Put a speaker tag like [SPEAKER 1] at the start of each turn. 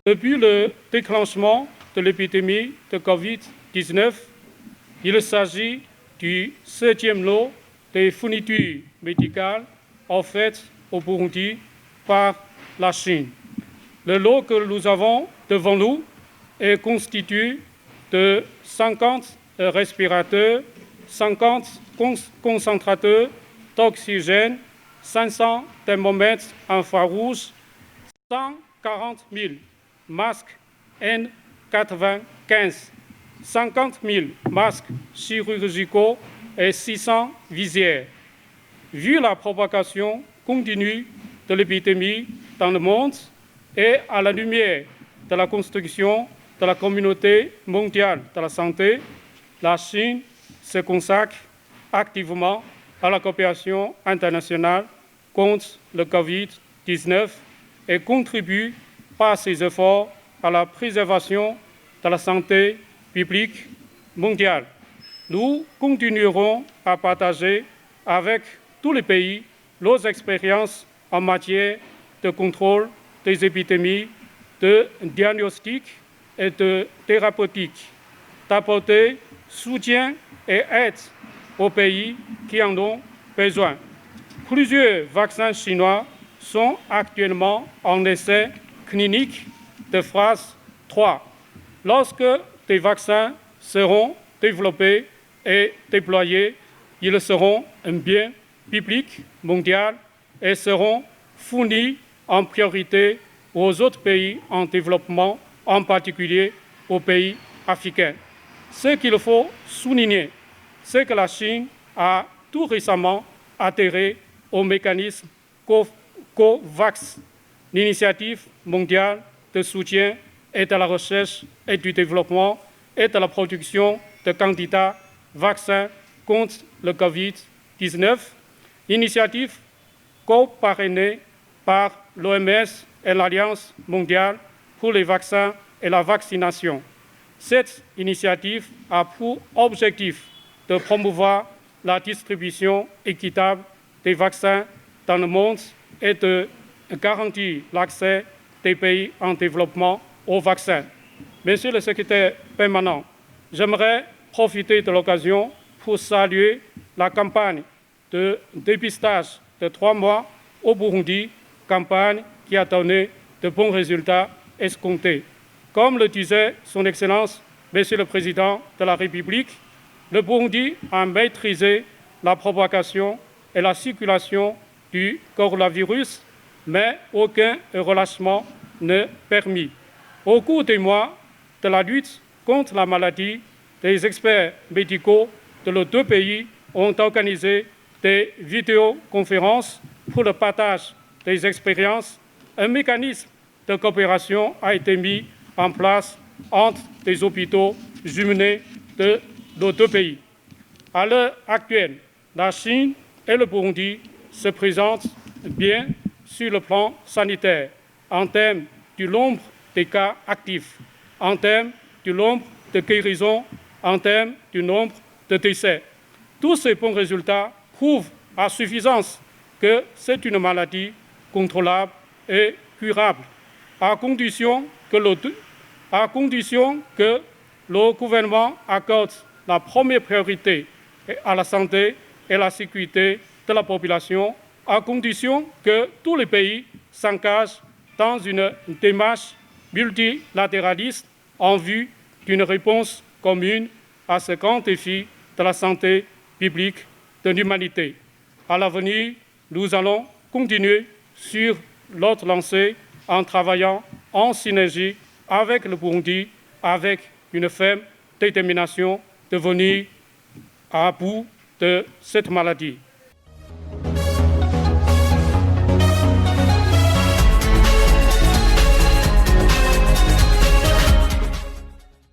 [SPEAKER 1] Depuis le déclenchement de l'épidémie de Covid-19, il s'agit du 7e lot des fournitures médicales offertes au Burundi par la Chine. Le lot que nous avons devant nous est constitué de 50 respirateurs, 50 concentrateurs d'oxygène, 500 thermomètres infrarouges, 140 000 masques N95, 50 000 masques chirurgicaux et 600 visières. Vu la propagation continue de l'épidémie dans le monde et à la lumière de la construction de la communauté mondiale de la santé, la Chine se consacre activement à la coopération internationale contre le Covid-19 et contribue par ses efforts à la préservation de la santé publique mondiale. Nous continuerons à partager avec tous les pays nos expériences en matière de contrôle des épidémies, de diagnostic et de thérapeutique, d'apporter soutien et aide aux pays qui en ont besoin. Plusieurs vaccins chinois sont actuellement en essai clinique de phase 3. Lorsque des vaccins seront développés et déployés, ils seront un bien public mondial et seront fournis en priorité aux autres pays en développement, en particulier aux pays africains. Ce qu'il faut souligner, c'est que la Chine a tout récemment adhéré au mécanisme COVAX, l'initiative mondiale de soutien et de la recherche et du développement et de la production de candidats vaccins contre le Covid-19, initiative co-parrainée par l'OMS et l'Alliance mondiale pour les vaccins et la vaccination. Cette initiative a pour objectif de promouvoir la distribution équitable des vaccins dans le monde et de garantir l'accès des pays en développement aux vaccins. Monsieur le secrétaire permanent, j'aimerais profiter de l'occasion pour saluer la campagne de dépistage de 3 mois au Burundi, campagne qui a donné de bons résultats escomptés. Comme le disait son Excellence, Monsieur le Président de la République, le Burundi a maîtrisé la propagation et la circulation du coronavirus, mais aucun relâchement n'est permis. Au cours des mois de la lutte contre la maladie, les experts médicaux de nos 2 pays ont organisé des vidéoconférences pour le partage des expériences. Un mécanisme de coopération a été mis en place entre les hôpitaux jumelés de nos 2 pays. À l'heure actuelle, la Chine et le Burundi se présentent bien sur le plan sanitaire, en termes du nombre de cas actifs, en termes du nombre de guérisons, en termes du nombre de décès. Tous ces bons résultats prouvent à suffisance que c'est une maladie contrôlable et curable, à condition que le gouvernement accorde la première priorité à la santé et la sécurité de la population, à condition que tous les pays s'engagent dans une démarche multilatéraliste en vue d'une réponse commune à ce grand défi de la santé publique de l'humanité. À l'avenir, nous allons continuer sur notre lancée en travaillant en synergie avec le Burundi, avec une ferme détermination de venir à bout de cette maladie.